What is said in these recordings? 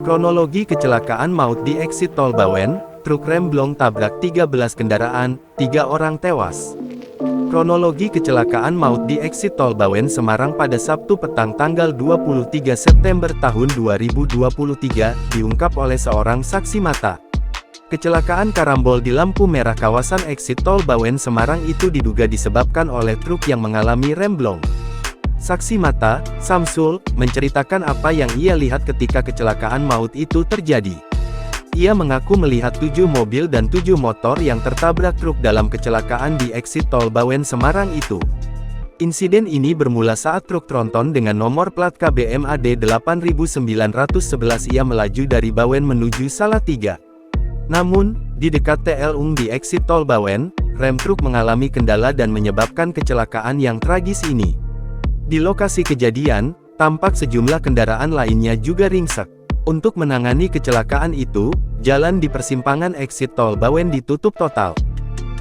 Kronologi kecelakaan maut di eksit Tol Bawen, truk remblong tabrak 13 kendaraan, 3 orang tewas. Kronologi kecelakaan maut di eksit Tol Bawen Semarang pada Sabtu petang tanggal 23 September tahun 2023, diungkap oleh seorang saksi mata. Kecelakaan karambol di lampu merah kawasan eksit Tol Bawen Semarang itu diduga disebabkan oleh truk yang mengalami remblong. Saksi mata, Samsul, menceritakan apa yang ia lihat ketika kecelakaan maut itu terjadi. Ia mengaku melihat 7 mobil dan 7 motor yang tertabrak truk dalam kecelakaan di eksit Tol Bawen Semarang itu. Insiden ini bermula saat truk tronton dengan nomor plat KBMAD 8911 ia melaju dari Bawen menuju Salatiga. Namun, di dekat TL di eksit Tol Bawen, rem truk mengalami kendala dan menyebabkan kecelakaan yang tragis ini. Di lokasi kejadian, tampak sejumlah kendaraan lainnya juga ringsek. Untuk menangani kecelakaan itu, jalan di persimpangan eksit Tol Bawen ditutup total.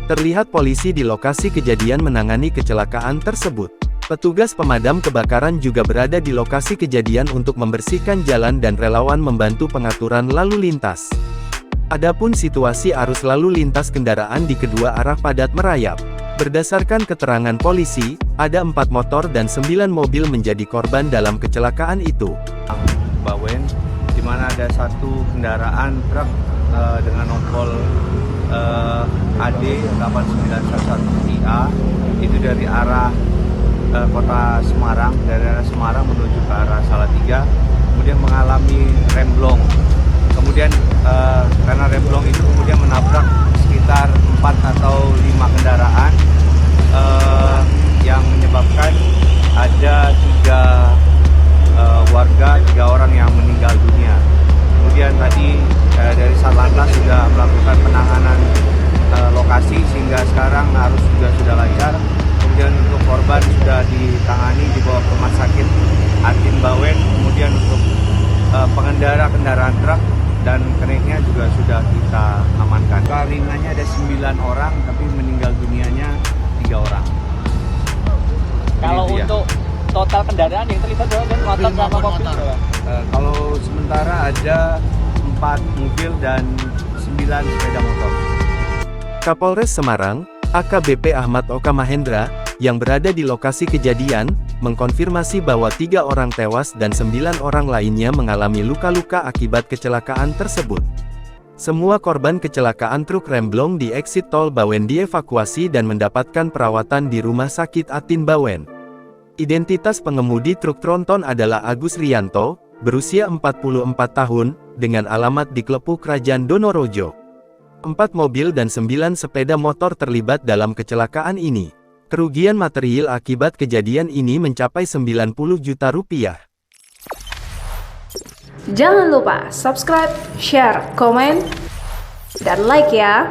Terlihat polisi di lokasi kejadian menangani kecelakaan tersebut. Petugas pemadam kebakaran juga berada di lokasi kejadian untuk membersihkan jalan dan relawan membantu pengaturan lalu lintas. Adapun situasi arus lalu lintas kendaraan di kedua arah padat merayap. Berdasarkan keterangan polisi, ada 4 motor dan 9 mobil menjadi korban dalam kecelakaan itu. Bawen, di mana ada satu kendaraan truk dengan nombor AD 8911IA, itu dari arah kota Semarang, dari arah Semarang menuju ke arah Salatiga, kemudian mengalami remblong. Kemudian karena remblong itu kemudian menabrak sekitar 4 atau 5 kendaraan yang menyebabkan ada 3 warga, 3 orang yang meninggal dunia. Kemudian tadi dari Satlantas sudah melakukan penanganan lokasi sehingga sekarang arus juga sudah lancar. Kemudian untuk korban sudah ditangani dibawa ke rumah sakit Atin Bawen. Kemudian untuk pengendara kendaraan truk dan kenaiknya juga sudah kita amankan. Ringannya ada 9 orang, tapi meninggal dunianya 3 orang. Kalau untuk total kendaraan yang terlibat dan motor sama mobil berapa? Kalau sementara ada 4 mobil dan 9 sepeda motor. Kapolres Semarang, AKBP Ahmad Oka Mahendra, yang berada di lokasi kejadian, mengkonfirmasi bahwa 3 orang tewas dan 9 orang lainnya mengalami luka-luka akibat kecelakaan tersebut. Semua korban kecelakaan truk remblong di eksit Tol Bawen dievakuasi dan mendapatkan perawatan di Rumah Sakit Atin Bawen. Identitas pengemudi truk tronton adalah Agus Rianto, berusia 44 tahun, dengan alamat di Klepuk Krajan Donorojo. 4 mobil dan 9 sepeda motor terlibat dalam kecelakaan ini. Kerugian material akibat kejadian ini mencapai 90 juta rupiah. Jangan lupa subscribe, share, komen, dan like ya!